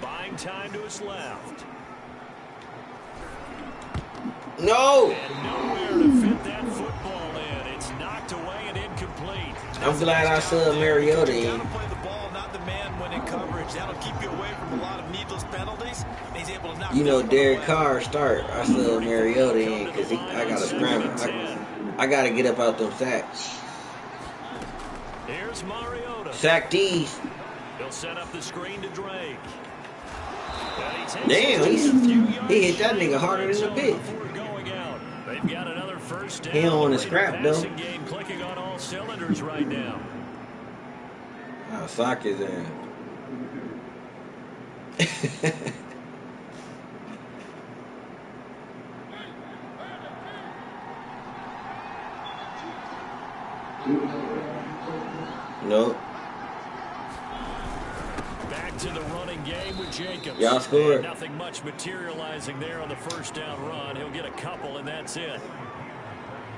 Buying time to his left. No. And nowhere to fit that football in. It's knocked away and incomplete. I'm glad I saw Mariota in. You gotta play the ball, not the man when in coverage. That'll keep you away from a lot of needless penalties. He's able to knock. You know, Derek Carr start. I saw Mariota in because I got to scramble. I got to get up out them sacks. Here's Mariota. Sack these. He'll set up the screen to Drake. Damn, he hit that nigga harder than a bitch. They've got another first down. He don't want to scrap though. Game clicking on all cylinders right now. I'll sock his ass. Nope. Back to the running game with Jacobs. Y'all scored. Nothing much materializing there on the first down run. He'll get a couple, and that's it.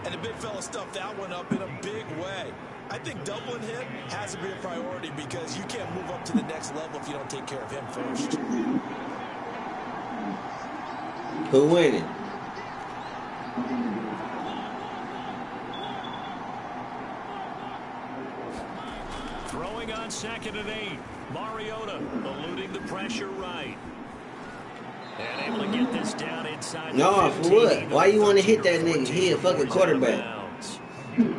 And the big fella stuffed that one up in a big way. I think doubling him has to be a priority because you can't move up to the next level if you don't take care of him first. Who winning? Throwing on 2nd and 8. Mariota eluding the pressure right. And able to get this down inside. No, for what? Why you want to hit that nigga? He a fucking quarterback.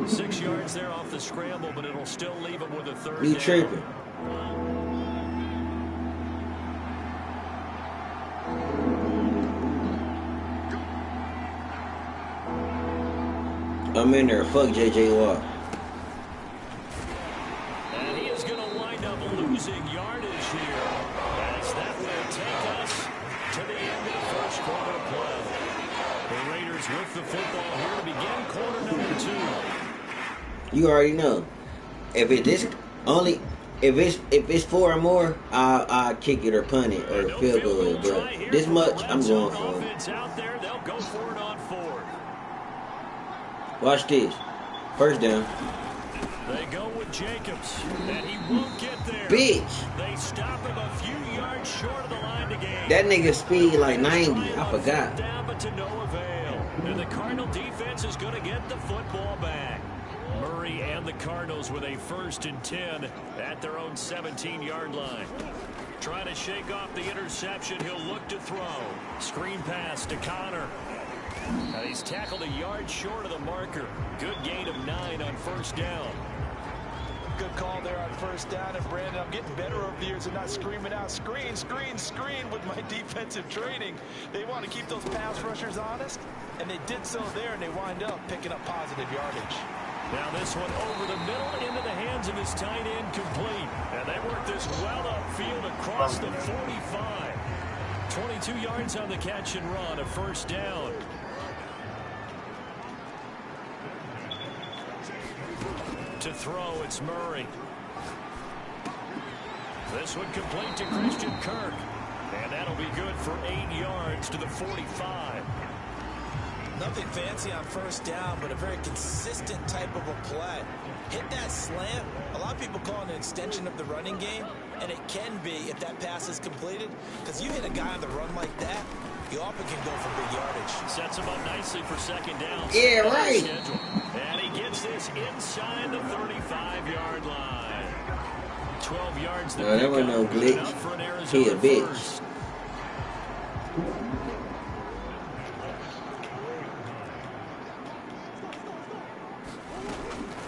6 yards there off the scramble, but it'll still leave him with a third. You tripping. I'm in there. Fuck J.J. Watt. And he is going to wind up losing yardage here. As that will take us to the end of the first quarter play. The Raiders with the football here to begin quarter number 2. You already know. If it's 4 or more, I'll kick it or punt it or field goal it. But this much, I'm going for it. Out there, they'll go for it on 4th. Watch this. First down. They go with Jacobs, and he won't get there. Bitch. They stop him a few yards short of the line to gain. That nigga speed like 90. I forgot. Down, but to no avail. And the Cardinal defense is going to get the football back. Murray and the Cardinals with a 1st and 10 at their own 17-yard line. Trying to shake off the interception. He'll look to throw. Screen pass to Connor. And he's tackled a yard short of the marker. Good gain of 9 on 1st down. Good call there on 1st down. And Brandon, I'm getting better over the years and not screaming out, screen, screen, screen with my defensive training. They want to keep those pass rushers honest, and they did so there, and they wind up picking up positive yardage. Now this one over the middle into the hands of his tight end, complete. And they work this well upfield across the 45. 22 yards on the catch and run, a 1st down. To throw, it's Murray. This one complete to Christian Kirk. And that'll be good for 8 yards to the 45. Nothing fancy on 1st down, but a very consistent type of a play. Hit that slant. A lot of people call it an extension of the running game, and it can be if that pass is completed, because you hit a guy on the run like that, you often can go for big yardage. Sets him up nicely for 2nd down. Yeah, right. And he gets this inside the 35-yard line. 12 yards. No, that wasn't no glitch. He a bitch.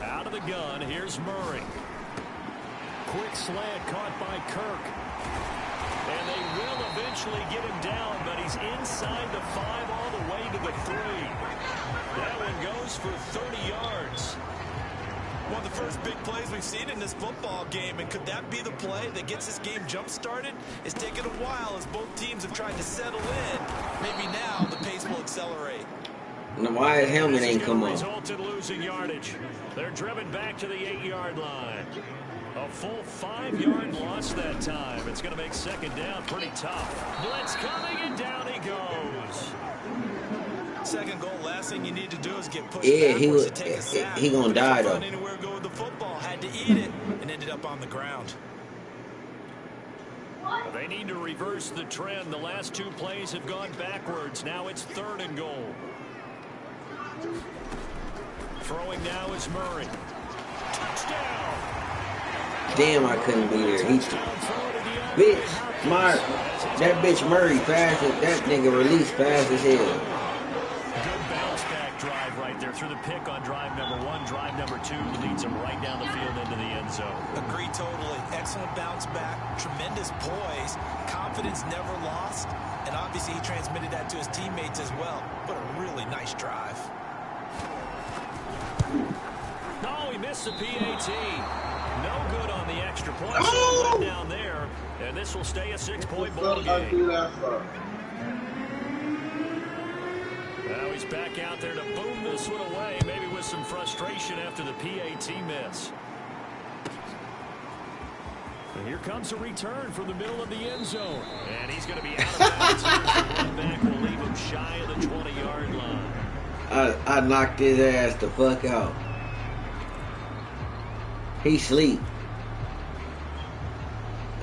Out of the gun, here's Murray. Quick slant caught by Kirk. And they will eventually get him down, but he's inside the 5 all the way to the 3. That one goes for 30 yards. One of the first big plays we've seen in this football game, and could that be the play that gets this game jump-started? It's taken a while as both teams have tried to settle in. Maybe now the pace will accelerate. Now why his helmet ain't come on? Result in losing yardage. They're driven back to the 8-yard line. A full 5-yard loss that time. It's going to make 2nd down pretty tough. Blitz coming, and down he goes. 2nd goal, last thing you need to do is get pushed backwards to take a sack. He gonna die though. Anywhere go with the football, had to eat it and ended up on the ground. They need to reverse the trend. The last 2 plays have gone backwards. Now it's 3rd and goal. Throwing now is Murray. Touchdown. Damn, I couldn't be there. He's bitch, smart. That bitch Murray fast. That nigga released fast as hell. Good bounce back drive right there through the pick on drive number 1. Drive number 2 leads him right down the field into the end zone. Agree totally. Excellent bounce back. Tremendous poise. Confidence never lost. And obviously he transmitted that to his teammates as well. What a really nice drive. No, he missed the PAT. No good on the extra point. So right down there, and this will stay a 6-point ball game. Now he's back out there to boom this one away, maybe with some frustration after the PAT miss. And here comes a return from the middle of the end zone. And he's going to be out of bounds. The run back will leave him shy of the 20-yard line. I knocked his ass the fuck out. He sleep.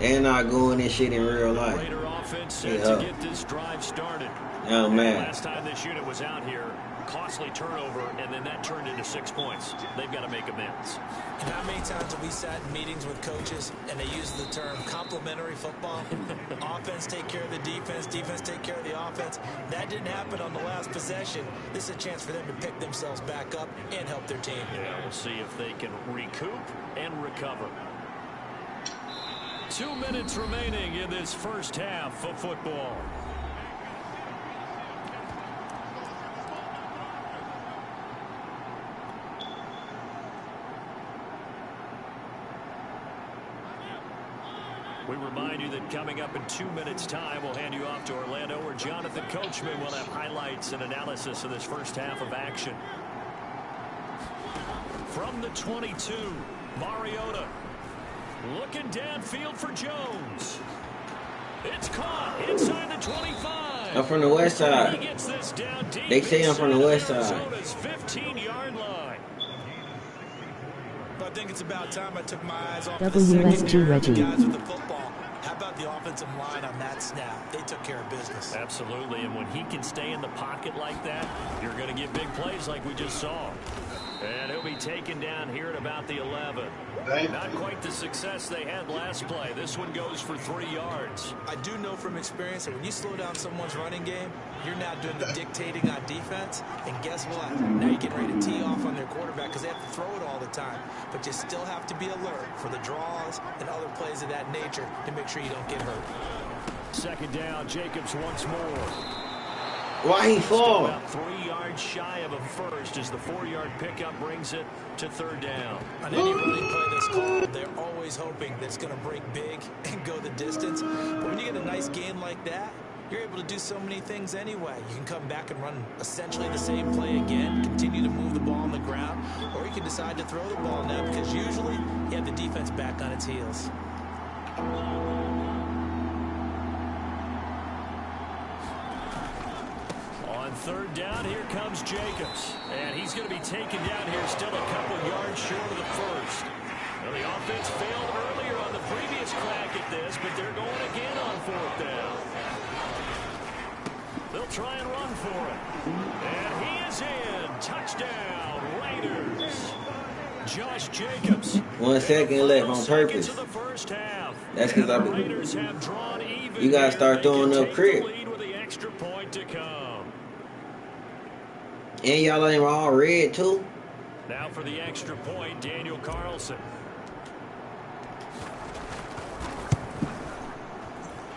And not going this shit in real life. Raider offense set to get this drive started. Oh man. Last time this unit was out here, costly turnover, and then that turned into 6 points. They've got to make amends. And how many times have we sat in meetings with coaches and they use the term complementary football? Offense take care of the defense, defense take care of the offense. That didn't happen on the last possession. This is a chance for them to pick themselves back up and help their team. Yeah, we'll see if they can recoup and recover. 2 minutes remaining in this first half of football. We remind you that coming up in 2 minutes' time, we'll hand you off to Orlando, where Jonathan Coachman will have highlights and analysis of this first half of action. From the 22, Mariota looking downfield for Jones. It's caught inside the 25. I'm from the west side. He gets this down deep. They say I'm from the west side. Arizona's 15-yard line. I think it's about time I took my eyes off WSG Reggie. the guys with the football. How about the offensive line on that snap? They took care of business. Absolutely, and when he can stay in the pocket like that, you're going to get big plays like we just saw. And he'll be taken down here at about the 11. Not quite the success they had last play. This one goes for 3 yards. I do know from experience that when you slow down someone's running game, you're now doing the dictating on defense. And guess what? Now you're getting ready to tee off on their quarterback because they have to throw it all the time. But you still have to be alert for the draws and other plays of that nature to make sure you don't get hurt. 2nd down, Jacobs once more. Why he fall? About 3 yards shy of a first as the 4-yard pickup brings it to 3rd down. On any running play that's called, they're always hoping that it's going to break big and go the distance. But when you get a nice game like that, you're able to do so many things anyway. You can come back and run essentially the same play again, continue to move the ball on the ground, or you can decide to throw the ball now because usually you have the defense back on its heels. On 3rd down, here comes Jacobs. And he's going to be taken down here still a couple yards short of the first. Well, the offense failed earlier on the previous crack at this, but they're going again on 4th down. They'll try and run for it. And he is in. Touchdown, Raiders. Josh Jacobs. 1 second left on purpose. The first half. That's because the Raiders have drawn even. You got to start throwing up crib. With the extra point to come. And y'all ain't all red too. Now for the extra point, Daniel Carlson.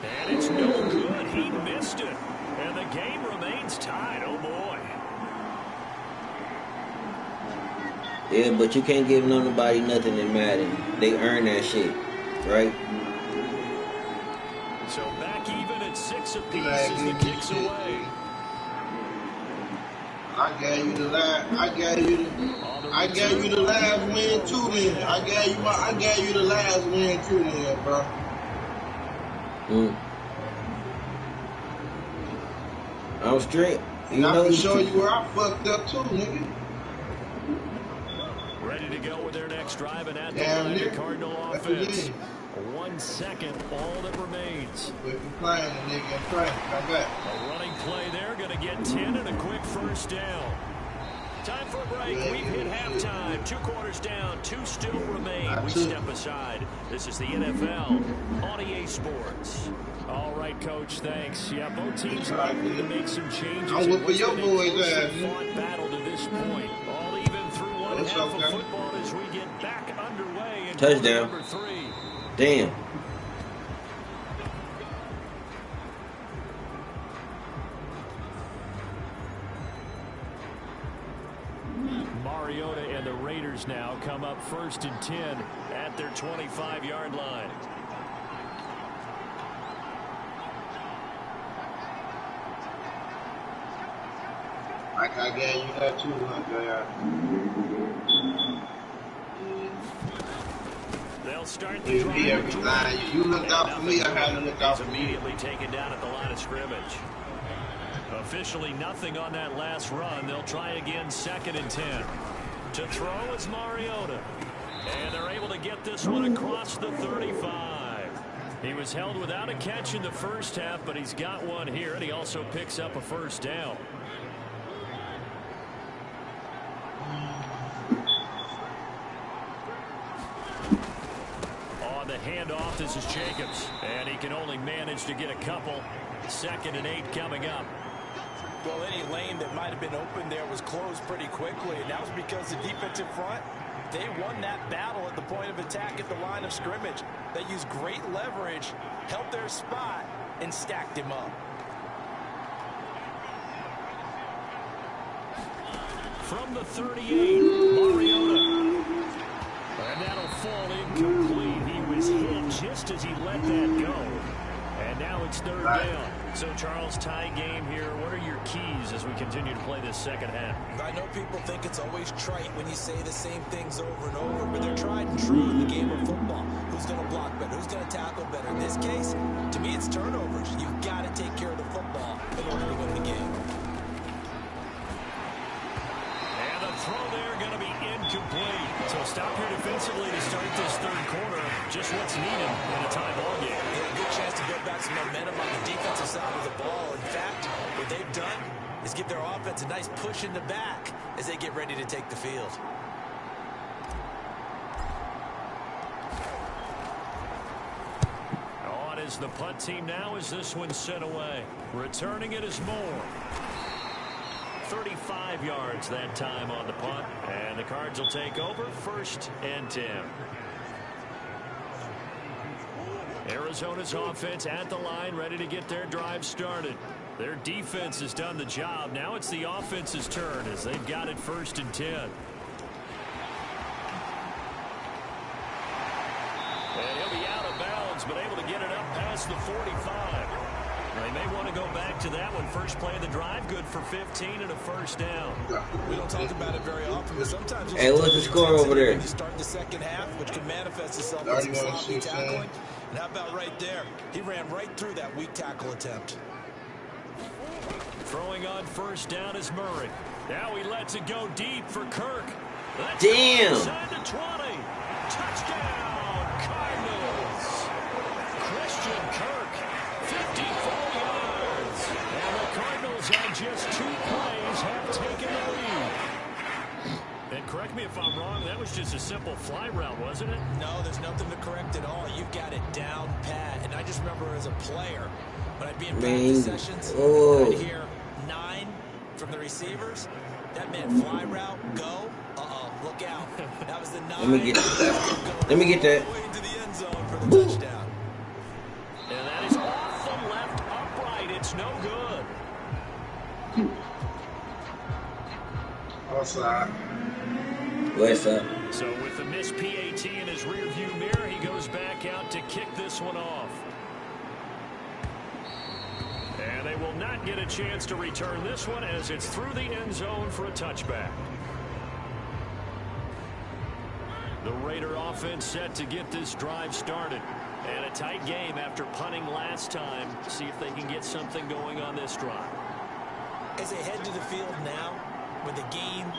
And it's no good. He missed it. And the game remains tied. Oh, boy. Yeah, but you can't give nobody nothing in Madden. They earn that shit, right? So back even at 6 apiece as the kicks away. I gave you the last. I gave you the last win too. Then I gave you the last win too. Then, bro. I'm straight. And I can show you where I fucked up too, nigga. Ready to go with their next drive and at the line, the Cardinal offense. 1 second, all that remains. Quit playing, nigga. Pray. Come back. A running play there, going to get 10 and a quick first down. Time for a break. We've hit halftime. 2 quarters down. 2 still remain. We step aside. This is the NFL on EA Sports. All right, Coach. Thanks. Yeah, both teams likely to make some changes. I'm whooping your boys' ass. Fought battle to this point. All even through one half of football as we get back underway. In touchdown. Number 3. Damn. Mariota and the Raiders now come up 1st and 10 at their 25-yard line. Like I gave you that too, JR. They'll start the drive. You looked out for me, I had to look out for you. Immediately taken down at the line of scrimmage. Officially nothing on that last run. They'll try again 2nd and 10. To throw is Mariota. And they're able to get this one across the 35. He was held without a catch in the first half, but he's got one here, and he also picks up a first down. On the handoff, this is Jacobs. And he can only manage to get a couple. 2nd and 8 coming up. Well, any lane that might have been open there was closed pretty quickly, and that was because the defensive front, they won that battle at the point of attack at the line of scrimmage. They used great leverage, held their spot, and stacked him up. From the 38, Mariota. And that'll fall incomplete. He was hit just as he let that go. And now it's 3rd down. So, Charles, tie game here. What are your keys as we continue to play this second half? I know people think it's always trite when you say the same things over and over, but they're tried and true in the game of football. Who's going to block better? Who's going to tackle better? In this case, to me, it's turnovers. You've got to take care of the football in order to win the game. And the throw there going to be incomplete. So stop here defensively to start this 3rd quarter. Just what's needed in a tie ball game. Yeah, a good chance to build back some momentum on the defensive side of the ball. In fact, what they've done is give their offense a nice push in the back as they get ready to take the field. On is the punt team now as this one's sent away. Returning it is Moore. 35 yards that time on the punt. And the Cards will take over 1st and 10. Arizona's offense at the line, ready to get their drive started. Their defense has done the job. Now it's the offense's turn as they've got it 1st and 10. And he'll be out of bounds, but able to get it up past the 45. They may want to go back to that one. First play of the drive, good for 15 and a first down. We don't talk about it very often, but sometimes... Hey, what's the score over there? You start the second half, which can manifest itself as some sloppy tackling. And how about right there? He ran right through that weak tackle attempt. Throwing on 1st down is Murray. Now he lets it go deep for Kirk. Damn! Inside the 20. Touchdown, Cardinals. Christian Kirk, 54 yards. And the Cardinals on just 2 plays have taken the lead. And correct me if I'm wrong, that was just a simple fly route, wasn't it? No, there's nothing to correct at all. You've got it down pat. And I just remember as a player, when I'd be in practice sessions, I'd hear 9 from the receivers. That meant fly route, go. Uh-oh, look out. That was the 9. Let me get that. Let me get that. Way into the end zone for the touchdown. And that is off the left upright. It's no good. Outside. What's up? So with the missed PAT in his rearview mirror, he goes back out to kick this one off. And they will not get a chance to return this one as it's through the end zone for a touchback. The Raider offense set to get this drive started. And a tight game after punting last time. See if they can get something going on this drive. As they head to the field now, with the game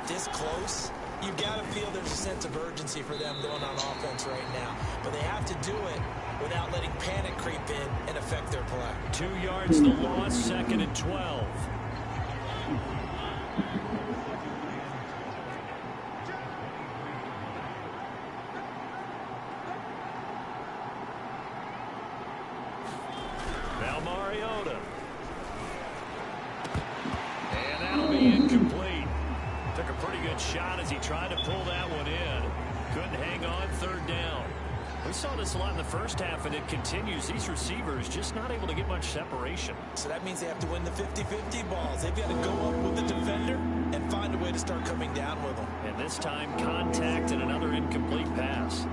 this close, You've got to feel there's a sense of urgency for them going on offense right now. But they have to do it without letting panic creep in and affect their play. 2 yards the loss, 2nd and 12. Now Mariota. And that'll be incomplete. Took a pretty good shot as he tried to pull that one in. Couldn't hang on, 3rd down. We saw this a lot in the first half, and it continues. These receivers just not able to get much separation. So that means they have to win the 50-50 balls. They've got to go up with the defender and find a way to start coming down with them. And this time, contact and another incomplete pass.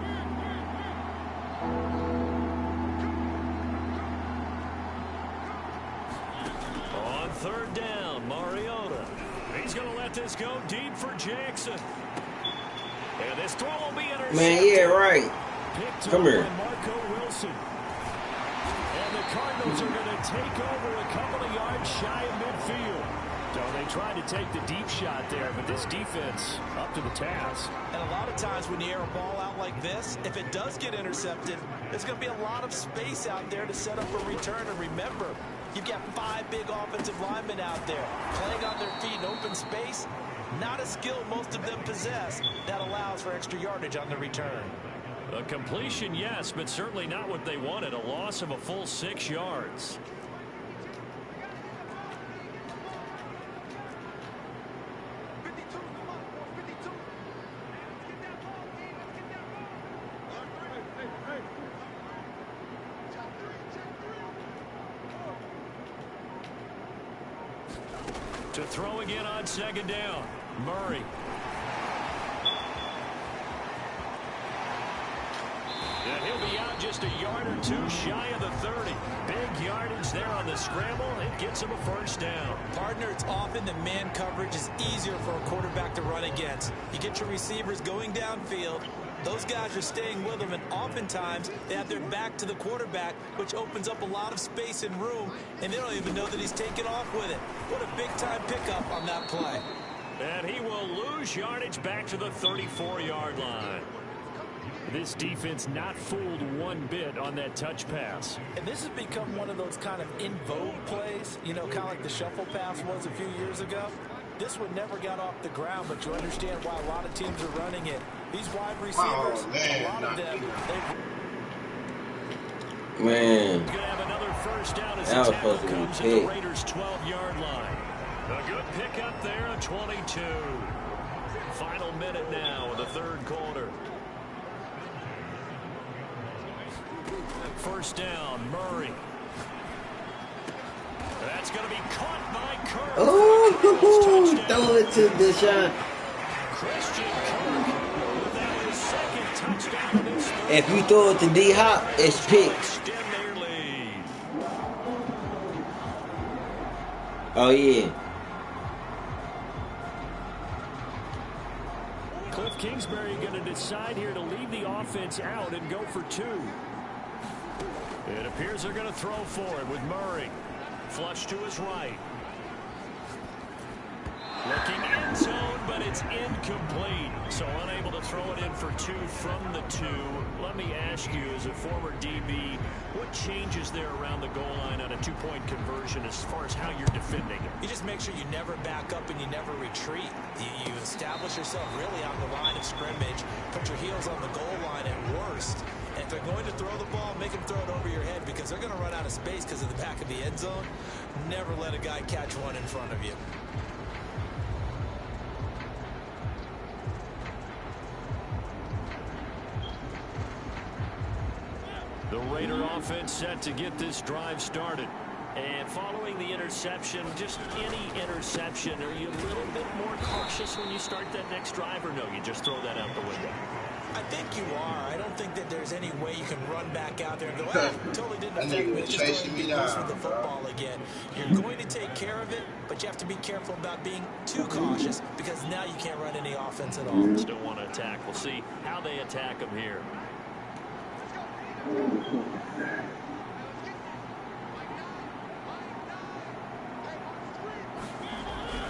On 3rd down, Mariota. He's going to let this go deep for Jackson. And this throw will be intercepted. Man, yeah, right. Picked Come up here. by Marco Wilson. And the Cardinals are going to take over a couple of yards shy of midfield. So they tried to take the deep shot there, but this defense up to the task. And a lot of times when you air a ball out like this, if it does get intercepted, there's going to be a lot of space out there to set up a return. And remember, you've got 5 big offensive linemen out there playing on their feet in open space. Not a skill most of them possess that allows for extra yardage on the return. A completion, yes, but certainly not what they wanted. A loss of a full 6 yards. To throw again on 2nd down. Murray. And he'll be out just a yard or 2 shy of the 30. Big yardage there on the scramble. It gets him a 1st down. Partner, it's often that man coverage is easier for a quarterback to run against. You get your receivers going downfield. Those guys are staying with them, and oftentimes they have their back to the quarterback, which opens up a lot of space and room, and they don't even know that he's taken off with it. What a big-time pickup on that play. And he will lose yardage back to the 34-yard line. This defense not fooled one bit on that touch pass. And this has become one of those kind of in vogue plays, you know, kind of like the shuffle pass was a few years ago. This one never got off the ground, but you understand why a lot of teams are running it. These wide receivers, a lot of them, Man, Gonna have another 1st down as that was the tackle supposed to be comes at the big. Raiders' 12-yard line. A good pickup there, a 22. Final minute now in the 3rd quarter. 1st down, Murray. That's going to be caught by Kirk. Oh, throw it to Deshaun. Christian Kirk with that his 2nd touchdown of this third. If you throw it to D-Hop, it's picked. Extend their lead. Oh, yeah. Cliff Kingsbury going to decide here to leave the offense out and go for 2. It appears they're going to throw for it with Murray. Flush to his right. Looking end zone, but it's incomplete. So unable to throw it in for 2 from the 2. Let me ask you, as a former DB, what changes there around the goal line on a 2-point conversion as far as how you're defending it? You just make sure you never back up and you never retreat. You establish yourself really on the line of scrimmage, put your heels on the goal line at worst. And if they're going to throw the ball, make them throw it over your head because they're going to run out of space because of the back of the end zone. Never let a guy catch one in front of you. The Raider offense set to get this drive started. And following the interception, just any interception, are you a little bit more cautious when you start that next drive, or no, you just throw that out the window? I think you are. I don't think that there's any way you can run back out there and go, hey, totally didn't affect me. It's just going to be loose with the football again. You're going to take care of it, but you have to be careful about being too cautious because now you can't run any offense at all. Still want to attack. We'll see how they attack them here.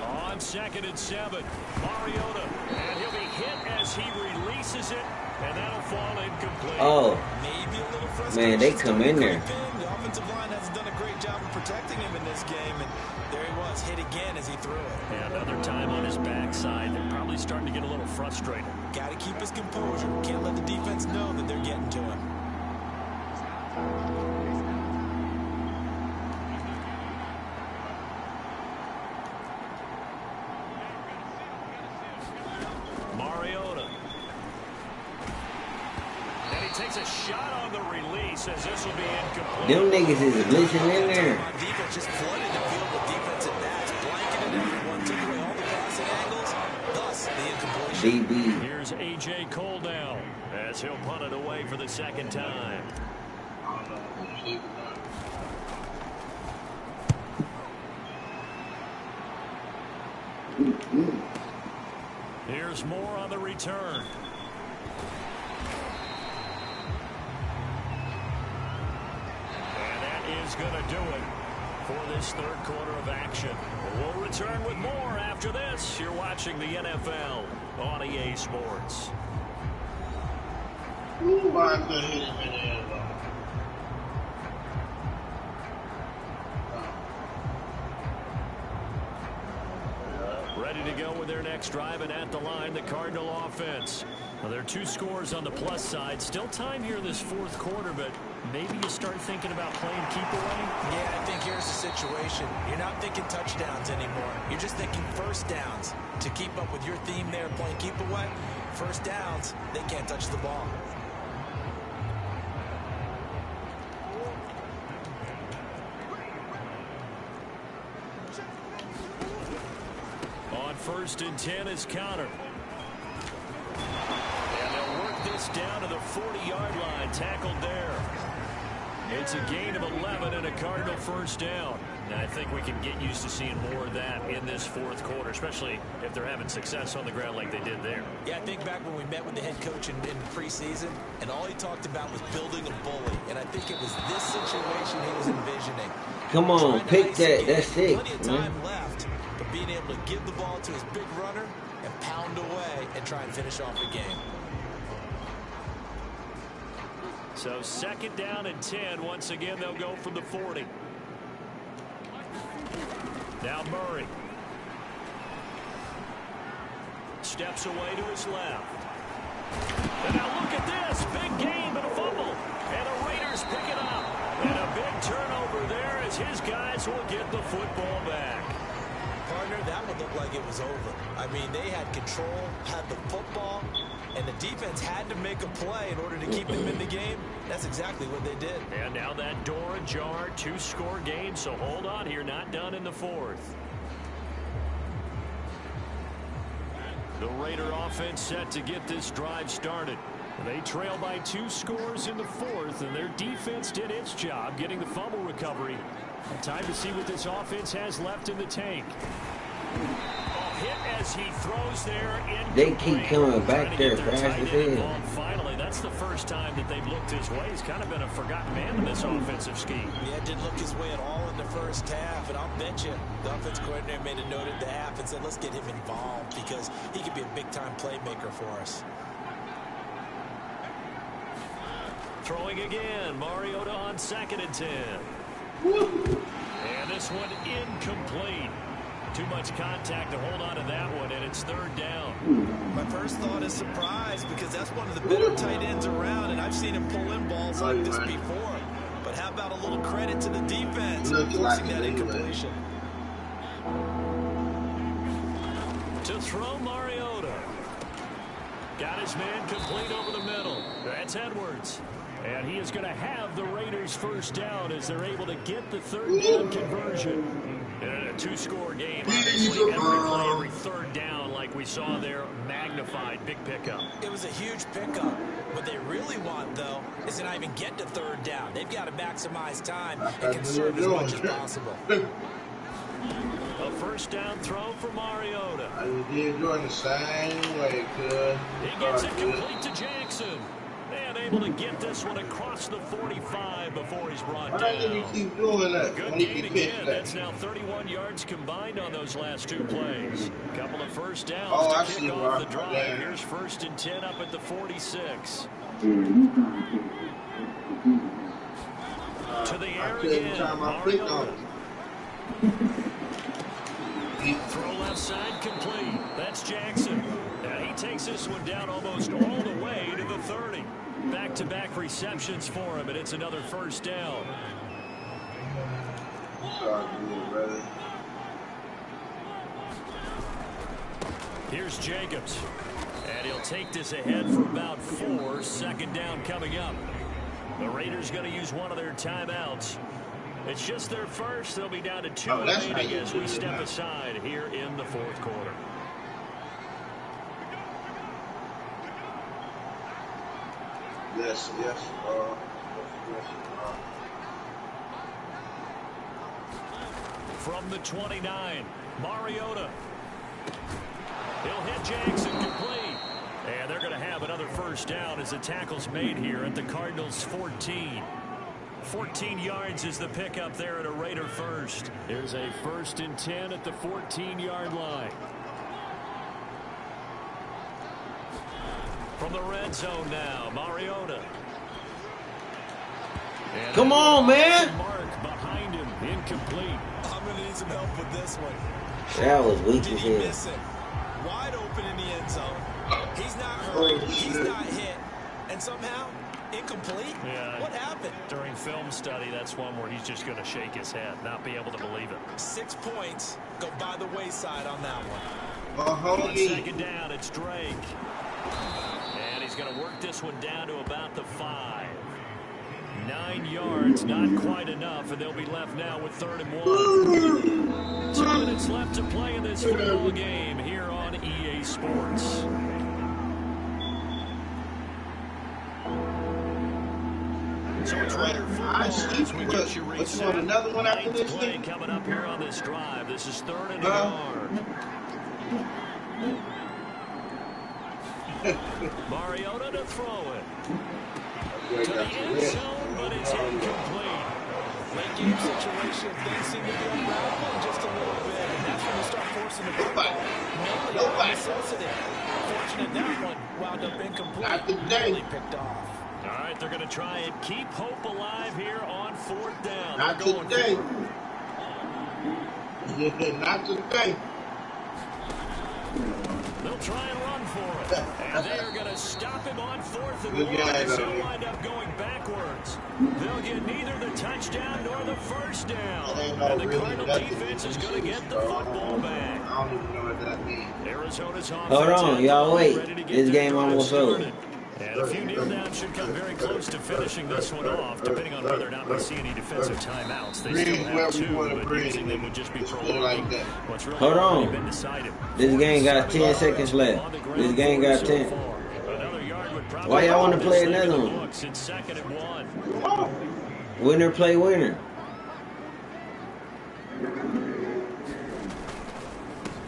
On 2nd and 7. Mariota, and he'll be hit as he releases it, and that'll fall incomplete. Oh, Maybe a little man, they come in there. The offensive line hasn't done a great job of protecting him in this game, and there he was, hit again as he threw it. And another time on his backside. They're probably starting to get a little frustrated. Got to keep his composure. Can't let the defense know that they're getting to him. Mariota. And he takes a shot on the release as this will be incomplete. Them niggas is blitzing in there. Defense just flooded the field with defensive backs, blanketed everyone, took away all the passing angles, thus the incompletion. DB. Here's A.J. Cole now as he'll punt it away for the 2nd time. Here's more on the return. And that is going to do it for this 3rd quarter of action. We'll return with more after this. You're watching the NFL on EA Sports. Ooh, I could hit him in the end zone. Ready to go with their next drive, and at the line, the Cardinal offense. Well, there are 2 scores on the plus side. Still time here in this 4th quarter, but maybe you start thinking about playing keep away? Yeah, I think here's the situation. You're not thinking touchdowns anymore. You're just thinking first downs. To keep up with your theme there, playing keep away, first downs, they can't touch the ball. On 1st and 10 is Connor. And they'll work this down to the 40-yard line. Tackled there. It's a gain of 11 and a Cardinal first down. And I think we can get used to seeing more of that in this 4th quarter, especially if they're having success on the ground like they did there. Yeah, I think back when we met with the head coach in preseason, and all he talked about was building a bully. And I think it was this situation he was envisioning. Come on, pick that. That's it. Plenty of time left, but being able to give the ball to his big runner and pound away and try and finish off the game. So 2nd down and 10. Once again, they'll go from the 40. Now Murray. Steps away to his left. And now look at this. Big gain, but a fumble. And the Raiders pick it up. And a big turnover there as his guys will get the football back. Partner, that would look like it was over. I mean, they had control, had the football, and the defense had to make a play in order to keep them in the game. That's exactly what they did. And now that door ajar, 2-score game, so hold on here, not done in the 4th. The Raider offense set to get this drive started. They trail by 2 scores in the 4th, and their defense did its job getting the fumble recovery. Time to see what this offense has left in the tank. Hit as he throws there. They keep coming back there fast as hell. Finally, that's the first time that they've looked his way. He's kind of been a forgotten man in this offensive scheme. Yeah, didn't look his way at all in the first half, and I'll bet you the offense coordinator made a note at the half and said, let's get him involved because he could be a big-time playmaker for us. Throwing again, Mariota on 2nd and 10. And this one incomplete. Too much contact to hold on to that one, and it's 3rd down. My first thought is surprise because that's one of the better tight ends around, and I've seen him pull in balls like this before. But how about a little credit to the defense forcing that incompletion? To throw Mariota. Got his man complete over the middle. That's Edwards. And he is going to have the Raiders first down as they're able to get the 3rd down conversion. In a 2-score game, obviously every play, every 3rd down like we saw there, magnified, big pickup. It was a huge pickup. What they really want, though, is to not even get to 3rd down. They've got to maximize time and conserve as much as possible. A first down throw for Mariota. I did doing the same way, cuz. He gets it complete to Jackson. And able to get this one across the 45 before he's brought Why down. did he keep doing that? Good When he gain keep again. pitching That's that? now 31 yards combined on those last 2 plays. Couple of first downs Oh, I to see kick where off the I'm drive. at. Here's 1st and 10 up at the 46. To the air I couldn't again. time I clicked on it. Throw left side complete. That's Jackson. Now he takes this one down almost all the way to the 30. Back-to-back receptions for him, and it's another first down. Sorry, brother. Here's Jacobs. And he'll take this ahead for about 4. 2nd down coming up. The Raiders going to use one of their timeouts. It's just their first. They'll be down to 2 remaining as we step aside here in the 4th quarter. Yes. From the 29, Mariota. He'll hit Jackson complete. And they're going to have another first down as the tackle's made here at the Cardinals' 14. 14 yards is the pickup there at a Raider first. Here's a 1st and 10 at the 14-yard line. From the red zone now, Mariota. And Come on, man. Mark behind him, incomplete. I'm going to need some help with this one. That was weak Did as he hell. miss it? Wide open in the end zone. He's not hurt. He's not hit. And somehow, incomplete? Yeah. What happened? During film study, that's one where he's just going to shake his head, not be able to believe it. 6 points go by the wayside on that one. Oh, On homie. 2nd down, it's Drake. And he's going to work this one down to about the 5. 9 yards, not quite enough, and they'll be left now with 3rd and 1. 2 minutes left to play in this football game here on EA Sports. So it's Raider I football see. as we get you What you reset. want, another one after 9th this play thing? coming up here on this drive. This is 3rd and a yard. Mariota to throw it. To the end zone, but it's incomplete. Late game situation, things seem to be unraveling just a little bit, and that's when you start forcing the football. Normally, out of necessity. Fortunate that one wound up incomplete. Not today. Really picked off. All right, they're going to try and keep hope alive here on 4th down. Not They're going today. for it. Yeah, not today. They'll try and run for it. And they are going to stop him on 4th and Good 1 guy, as though. he'll wind up going backwards. They'll get neither the touchdown nor the first down. Ain't And the really Cardinal nothing defense is going to get the bro. football back. I don't even know what that means. Arizona's Hold offense on, is y'all wait. ready to get This their game drive almost over. started. And a few kneel downs should come very close to finishing this one off, depending on whether or not we see any defensive timeouts. They still have 2, but using them would just be prolonging what's really Hold already on. been decided. This game got 10 seconds left. This game got 10. Another yard would probably Why y'all wanna put play this thing in another the one? books. It's 2nd and 1. Winner play winner.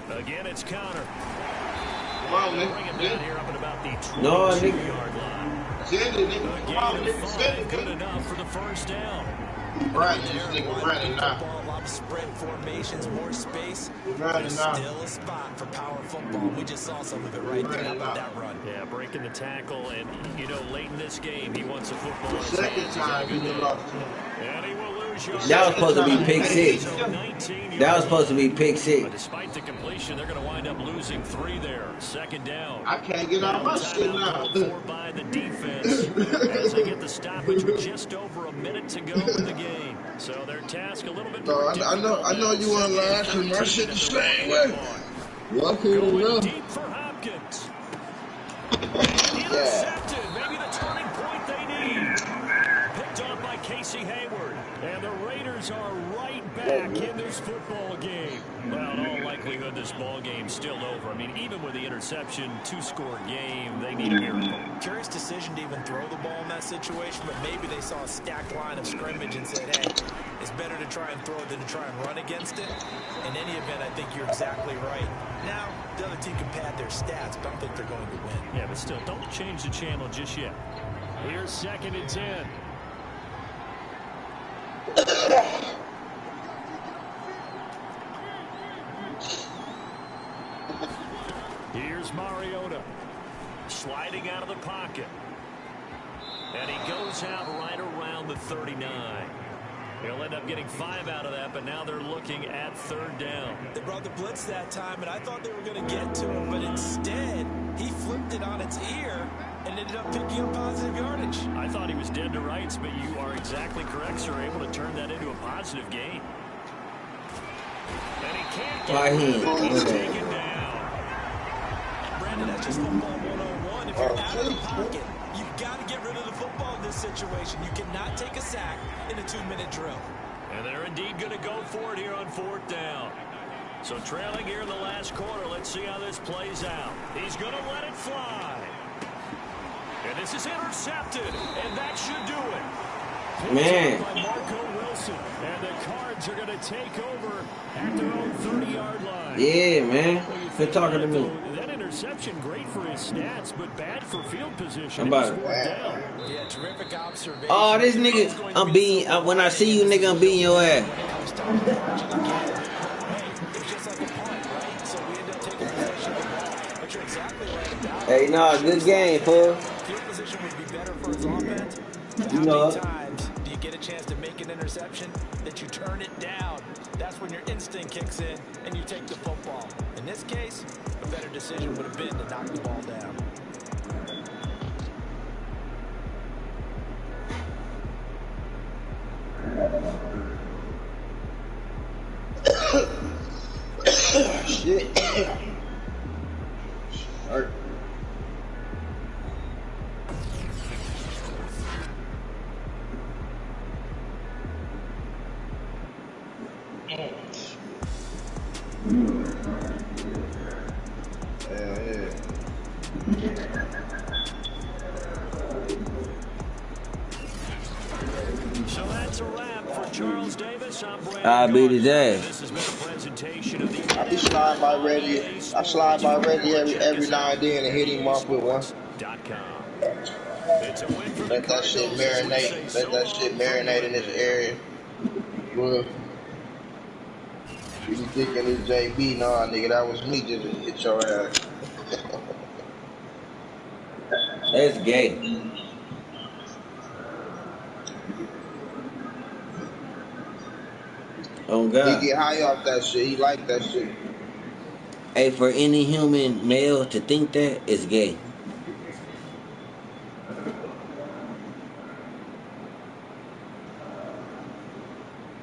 Again, it's Connor. Come on, Bring it down man. here up at about the No, nigga. 22-yard line. Send it, nigga. A Come on, gain of nigga. Send 5, it, good nigga. enough for the first down. Right, this nigga running now. Football, a lot of spread formations, more space. Running There's now. still a spot for power football. We just saw some of it right there. How about that run? Yeah, breaking the tackle, and, you know, late in this game, he wants the football in his Second hands. He's had a time good he day. lost. And he will lose yards. That was supposed to be pick 6. So 19 That was supposed to be pick But 6. despite the completion, they're going to wind up losing 3 there. 2nd down. I can't get out my shit Timeout now. called for by the defense as they get the stoppage with just over a minute to go in the game. So their task a little bit No, more I know difficult you want to lie, cause my shit the same way. Lucky Going enough. deep for Hopkins. Intercepted. Maybe the turning point they need. Picked off by Casey Hayward. And the Raiders are right back in this football game. Well, in all likelihood, this ball game's still over. I mean, even with the interception, 2-score game, they need a miracle. Curious decision to even throw the ball in that situation, but maybe they saw a stacked line of scrimmage and said, hey, it's better to try and throw it than to try and run against it. In any event, I think you're exactly right. Now, the other team can pad their stats, but I don't think they're going to win. Yeah, but still, don't change the channel just yet. Here's 2nd and 10. Here's Mariota. Sliding out of the pocket. And he goes out right around the 39. He'll end up getting 5 out of that, but now they're looking at 3rd down. They brought the blitz that time, and I thought they were going to get to him, but instead, he flipped it on its ear and ended up picking up positive yardage. I thought he was dead to rights, but you are exactly correct, sir. Able to turn that into a positive gain. And he can't get it. He's taken down. Brandon, that's just football 101. If you're out of the pocket, you've got to get rid of the football in this situation. You cannot take a sack in a 2-minute drill. And they're indeed going to go for it here on 4th down. So trailing here in the last quarter. Let's see how this plays out. He's going to let it fly. And this is intercepted. And that should do it. Man. By Marco Wilson. And the Cards are going to take over at their own 30-yard line. Yeah, man. Quit talking to me. That interception, great for his stats, but bad for field position. How about it? Yeah, terrific observation. Oh, this nigga, I'm beating. When I see you, nigga, I'm beating your ass. Hey, nah, good game, fool. Field position would be better for his offense. You How know. many times do you get a chance to make an interception that you turn it down? That's when your instinct kicks in and you take the football. In this case, a better decision would have been to knock the ball down. Shit. Hurt. Yeah. So that's a wrap for Charles Davis. I'm Brandon I beat his Gardner. ass. This has been a presentation of the I be slide by Reggie. I slide by Reggie every now and then and hit him off with one. .com. It's a win for the Let that shit Cardinals as we say marinate. so Let that long shit from marinate in this area. Well, you thinking it's JB? Nah, nigga, that was me just to hit your ass. That's gay. Oh, God. He get high off that shit. He like that shit. Hey, for any human male to think that, it's gay.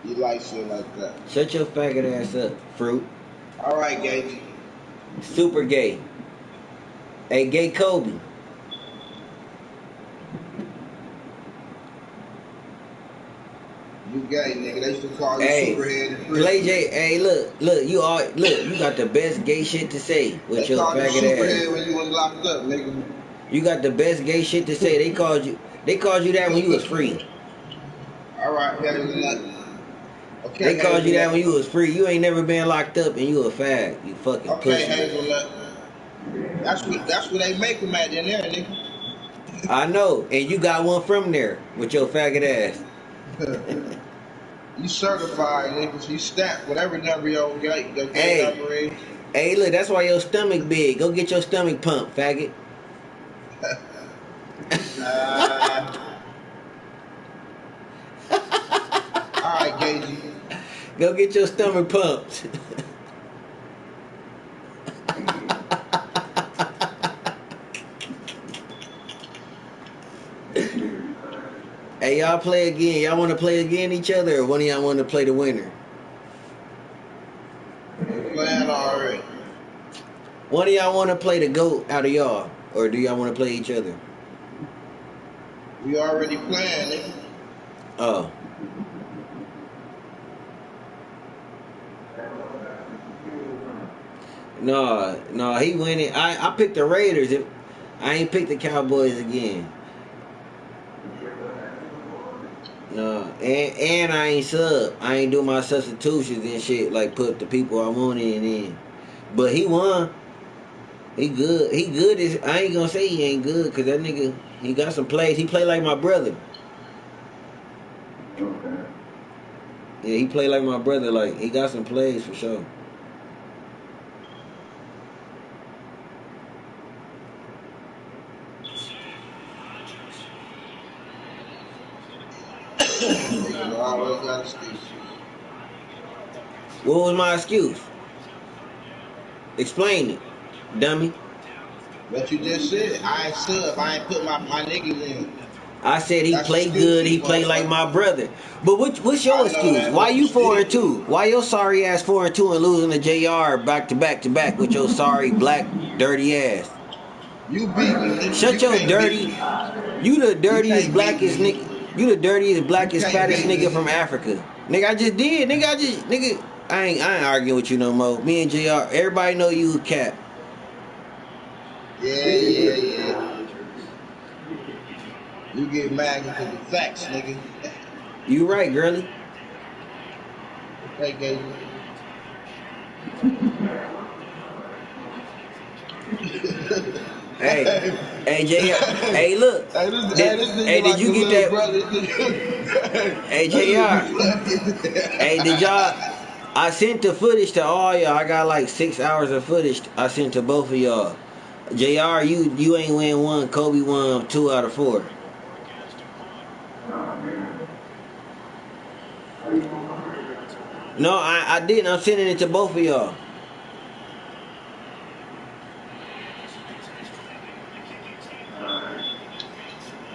He like shit like that. Shut your faggot ass up, fruit. All right, Gage. Super gay. Hey, gay Kobe. You gay, nigga. They used to call you Hey, Superhead in prison. Play J. Hey, look, you got the best gay shit to say with They your called you faggot Superhead ass. when you was locked up, nigga. You got the best gay shit to say. They called you that when you was free. All right, Hazelnut. Okay, They called you that Hazelnut. when you was free. You ain't never been locked up and you a fag. You fucking Okay, pussy. Hazelnut. That's what they make them at in there, nigga. I know, and you got one from there with your faggot ass. You certified, niggas. You stamped whatever number your gate Hey. number is. Hey, look, that's why your stomach big. Go get your stomach pumped, faggot. All right, Gagey. Go get your stomach pumped. Hey, y'all play again. Y'all want to play again each other, or one of y'all want to play the winner? Playing already. One of y'all want to play the GOAT out of y'all, or do y'all want to play each other? We already playing, nigga. Oh. No, he winning. I picked the Raiders. I ain't picked the Cowboys again. No, and I ain't sub. I ain't do my substitutions and shit, like put the people I wanted in. But he won. He good. He good. I ain't gonna say he ain't good, cause that nigga, He got some plays. He play like my brother. Okay. Yeah, he play like my brother. Like, he got some plays for sure. Nigga always got excuses. What was my excuse? Explain it, dummy. What you just said, I ain't sub. I ain't put my niggas in. I said he That's played good. excuses, He played like my motherfucker. brother. But what's your I know excuse? that, Why but you you still 4-2? Why your sorry ass 4-2 and losing to JR back to back to back with your sorry black dirty ass? you beat me, nigga. Shut You your can't beat dirty. me. You the You dirtiest can't beat blackest me. nigga. You the dirtiest You blackest can't fattest beat nigga me. from Africa. Nigga, I just did. Nigga. I ain't arguing with you no more. Me and JR, everybody know you a cat. Yeah. You get mad because the facts, nigga. You right, girly. Okay, gay. Hey, hey, JR. Hey, look. Hey, this Hey, nigga did like a you get little that? brother. Hey, That JR. nigga Hey, did y'all? I sent the footage to all y'all. I got like 6 hours of footage I sent to both of y'all. JR, you ain't win one. Kobe won 2 out of 4. No, I didn't. I'm sending it to both of y'all.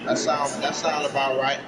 That sound about right.